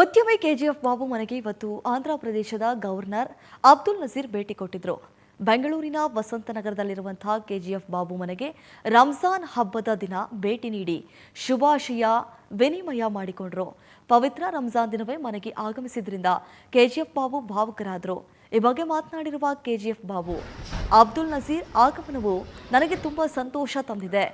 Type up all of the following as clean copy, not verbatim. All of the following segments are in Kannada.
ಉದ್ಯಮಿ ಕೆಜಿಎಫ್ ಬಾಬು ಮನೆಗೆ ಇವತ್ತು ಆಂಧ್ರ ಪ್ರದೇಶದ ಗವರ್ನರ್ ಅಬ್ದುಲ್ ನಜೀರ್ ಭೇಟಿ ಕೊಟ್ಟಿದ್ರು. ಬೆಂಗಳೂರಿನ ವಸಂತನಗರದಲ್ಲಿರುವಂತಹ ಕೆಜಿಎಫ್ ಬಾಬು ಮನೆಗೆ ರಂಜಾನ್ ಹಬ್ಬದ ದಿನ ಭೇಟಿ ನೀಡಿ ಶುಭಾಶಯ ವಿನಿಮಯ ಮಾಡಿಕೊಂಡ್ರು. ಪವಿತ್ರ ರಂಜಾನ್ ದಿನವೇ ಮನೆಗೆ ಆಗಮಿಸಿದ್ರಿಂದ ಕೆಜಿಎಫ್ ಬಾಬು ಭಾವುಕರಾದರು. ಈ ಬಗ್ಗೆ ಮಾತನಾಡಿರುವ ಕೆಜಿಎಫ್ ಬಾಬು, ಅಬ್ದುಲ್ ನಜೀರ್ ಆಗಮನವು ನನಗೆ ತುಂಬಾ ಸಂತೋಷ ತಂದಿದೆ.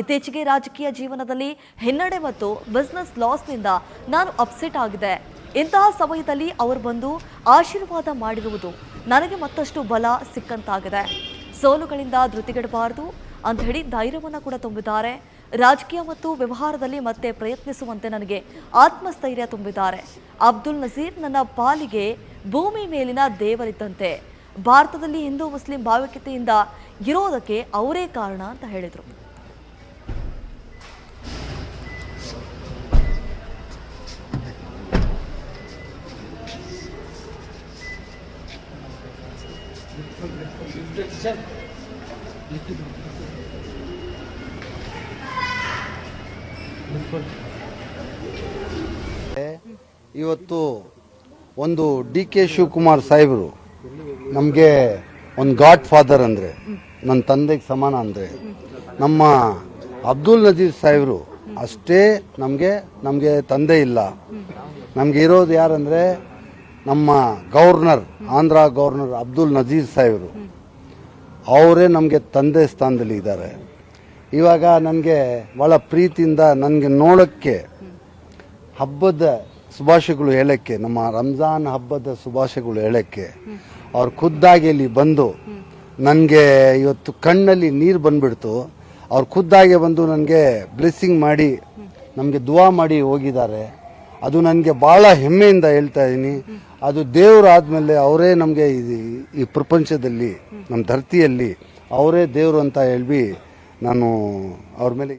ಇತ್ತೀಚೆಗೆ ರಾಜಕೀಯ ಜೀವನದಲ್ಲಿ ಹಿನ್ನಡೆ ಮತ್ತು ಬಿಸ್ನೆಸ್ ಲಾಸ್ನಿಂದ ನಾನು ಅಪ್ಸೆಟ್ ಆಗಿದೆ. ಇಂತಹ ಸಮಯದಲ್ಲಿ ಅವರು ಬಂದು ಆಶೀರ್ವಾದ ಮಾಡಿರುವುದು ನನಗೆ ಮತ್ತಷ್ಟು ಬಲ ಸಿಕ್ಕಂತಾಗಿದೆ. ಸೋಲುಗಳಿಂದ ಧೃತಿಗೆಡಬಾರದು ಅಂತ ಹೇಳಿ ಧೈರ್ಯವನ್ನು ಕೂಡ ತುಂಬಿದ್ದಾರೆ. ರಾಜಕೀಯ ಮತ್ತು ವ್ಯವಹಾರದಲ್ಲಿ ಮತ್ತೆ ಪ್ರಯತ್ನಿಸುವಂತೆ ನನಗೆ ಆತ್ಮಸ್ಥೈರ್ಯ ತುಂಬಿದ್ದಾರೆ. ಅಬ್ದುಲ್ ನಜೀರ್ ನನ್ನ ಪಾಲಿಗೆ ಭೂಮಿ ಮೇಲಿನ ದೇವರಿದ್ದಂತೆ. ಭಾರತದಲ್ಲಿ ಹಿಂದೂ ಮುಸ್ಲಿಂ ಭಾವೈಕ್ಯತೆಯಿಂದ ಇರೋದಕ್ಕೆ ಅವರೇ ಕಾರಣ ಅಂತ ಹೇಳಿದರು. ಇವತ್ತು ಒಂದು ಡಿ ಕೆ ಶಿವಕುಮಾರ್ ಸಾಹೇಬರು ನಮಗೆ ಒಂದು ಗಾಡ್ ಫಾದರ್ ಅಂದರೆ ನನ್ನ ತಂದೆಗೆ ಸಮಾನ ಅಂದರೆ, ನಮ್ಮ ಅಬ್ದುಲ್ ನಜೀರ್ ಸಾಹೇಬರು ಅಷ್ಟೇ ನಮಗೆ ತಂದೆ ಇಲ್ಲ. ನಮಗೆ ಇರೋದು ಯಾರಂದರೆ ನಮ್ಮ ಗವರ್ನರ್, ಆಂಧ್ರ ಗವರ್ನರ್ ಅಬ್ದುಲ್ ನಜೀರ್ ಸಾಹೇಬರು. ಅವರೇ ನಮಗೆ ತಂದೆ ಸ್ಥಾನದಲ್ಲಿ ಇದ್ದಾರೆ. ಇವಾಗ ನನಗೆ ಭಾಳ ಪ್ರೀತಿಯಿಂದ ನನಗೆ ನೋಡೋಕ್ಕೆ ಹಬ್ಬದ ಶುಭಾಶಯಗಳು ಹೇಳೋಕ್ಕೆ, ನಮ್ಮ ರಂಜಾನ್ ಹಬ್ಬದ ಶುಭಾಶಯಗಳು ಹೇಳೋಕ್ಕೆ ಅವ್ರು ಖುದ್ದಾಗಿ ಇಲ್ಲಿ ಬಂದು ನನಗೆ ಇವತ್ತು ಕಣ್ಣಲ್ಲಿ ನೀರು ಬಂದ್ಬಿಡ್ತು. ಅವ್ರು ಖುದ್ದಾಗೆ ಬಂದು ನನಗೆ ಬ್ಲೆಸ್ಸಿಂಗ್ ಮಾಡಿ ನಮಗೆ ದುವಾ ಮಾಡಿ ಹೋಗಿದ್ದಾರೆ. ಅದು ನನಗೆ ಭಾಳ ಹೆಮ್ಮೆಯಿಂದ ಹೇಳ್ತಾ ಇದ್ದೀನಿ. ಅದು ದೇವರು ಆದಮೇಲೆ ಅವರೇ ನಮಗೆ ಈ ಪ್ರಪಂಚದಲ್ಲಿ, ನಮ್ಮ ಧರ್ತಿಯಲ್ಲಿ ಅವರೇ ದೇವರು ಅಂತ ಹೇಳಿ ನಾನು ಅವ್ರ ಮೇಲೆ